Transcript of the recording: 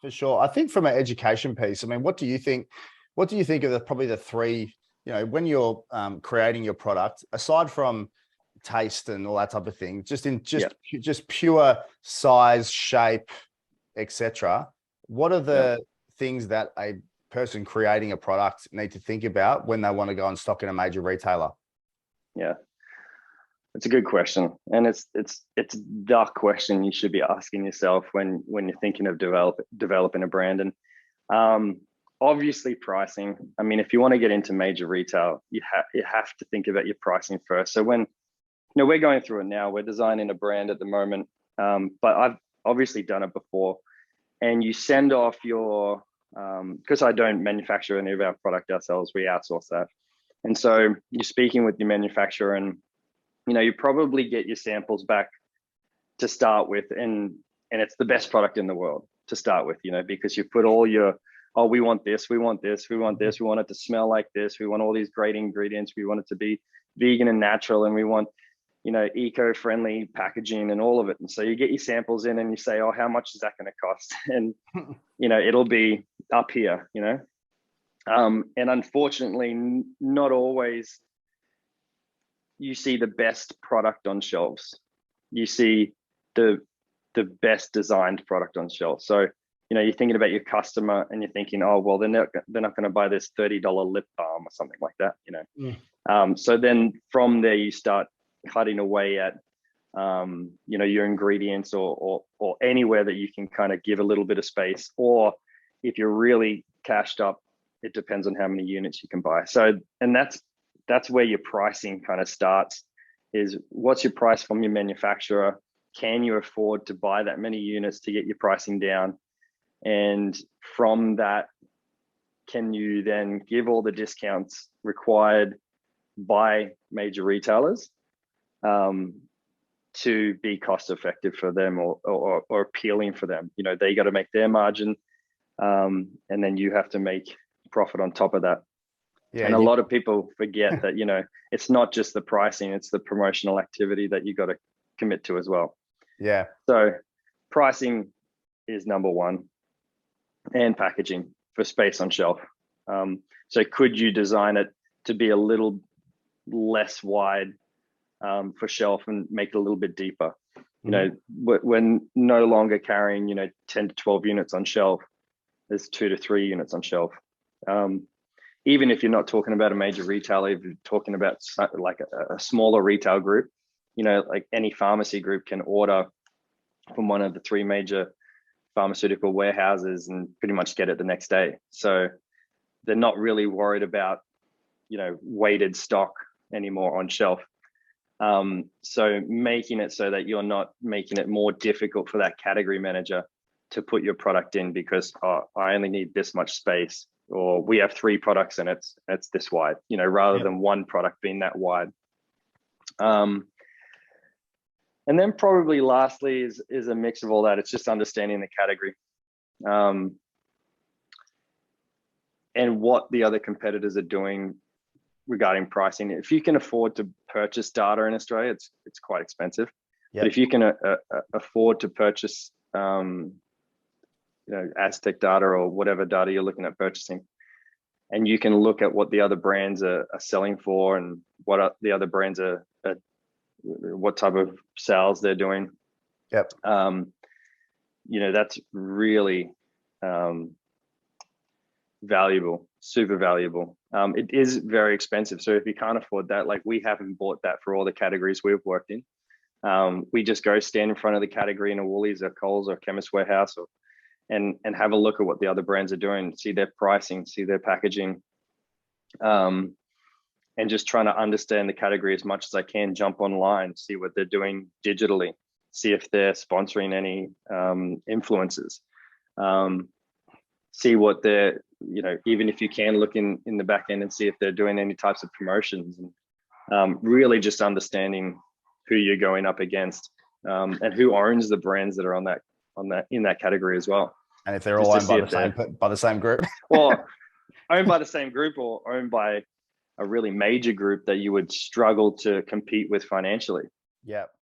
For sure. I think from an education piece, I mean, what do you think of probably the three, when you're creating your product, aside from taste and all that type of thing, just pure size, shape, etc. What are the things that a person creating a product need to think about when they want to go and stock in a major retailer? Yeah, it's a good question, and it's the question you should be asking yourself when you're thinking of developing a brand. And obviously pricing. I mean, if you want to get into major retail, you have to think about your pricing first. So when we're going through it now, we're designing a brand at the moment, but I've obviously done it before. And you send off your because I don't manufacture any of our product ourselves, we outsource that. And so you're speaking with your manufacturer, and you probably get your samples back to start with, and it's the best product in the world to start with, because you put all your, oh, we want this, we want this, we want this, we want it to smell like this, we want all these great ingredients, we want it to be vegan and natural, and we want eco-friendly packaging and all of it. And so you get your samples in and you say, oh, how much is that going to cost? And it'll be up here, and unfortunately not always you see the best product on shelves. You see the best designed product on shelves. So you're thinking about your customer and you're thinking, oh, well, they're not going to buy this $30 lip balm or something like that. So then from there you start cutting away at your ingredients or anywhere that you can kind of give a little bit of space. Or if you're really cashed up, it depends on how many units you can buy. So, and that's where your pricing kind of starts, is what's your price from your manufacturer? Can you afford to buy that many units to get your pricing down? And from that, can you then give all the discounts required by major retailers to be cost effective for them or appealing for them? They got to make their margin, and then you have to make profit on top of that. Yeah, and a lot of people forget that it's not just the pricing, it's the promotional activity that you got to commit to as well. Yeah. So pricing is number one, and packaging for space on shelf. So could you design it to be a little less wide for shelf and make it a little bit deeper? We're no longer carrying 10 to 12 units on shelf. There's 2 to 3 units on shelf. Even if you're not talking about a major retailer, if you're talking about like a smaller retail group, like any pharmacy group can order from one of the 3 major pharmaceutical warehouses and pretty much get it the next day. So they're not really worried about weighted stock anymore on shelf. So making it so that you're not making it more difficult for that category manager to put your product in because I only need this much space, or we have 3 products and it's this wide, rather than one product being that wide. And then probably lastly is a mix of all that. It's just understanding the category and what the other competitors are doing regarding pricing. If you can afford to purchase data in Australia, it's quite expensive. Yep. But if you can afford to purchase Aztec data or whatever data you're looking at purchasing, and you can look at what the other brands are selling for and what the other brands are what type of sales they're doing. Yep. That's really valuable, super valuable. It is very expensive. So if you can't afford that, like we haven't bought that for all the categories we've worked in. We just go stand in front of the category in a Woolies or Coles or Chemist Warehouse and have a look at what the other brands are doing, see their pricing, see their packaging, and just trying to understand the category as much as I can, jump online, see what they're doing digitally, see if they're sponsoring any influencers, see what they're, even if you can look in the back end and see if they're doing any types of promotions, and really just understanding who you're going up against and who owns the brands that are in that category as well. And if they're all owned by the same group. Well, owned by the same group or owned by a really major group that you would struggle to compete with financially. Yeah.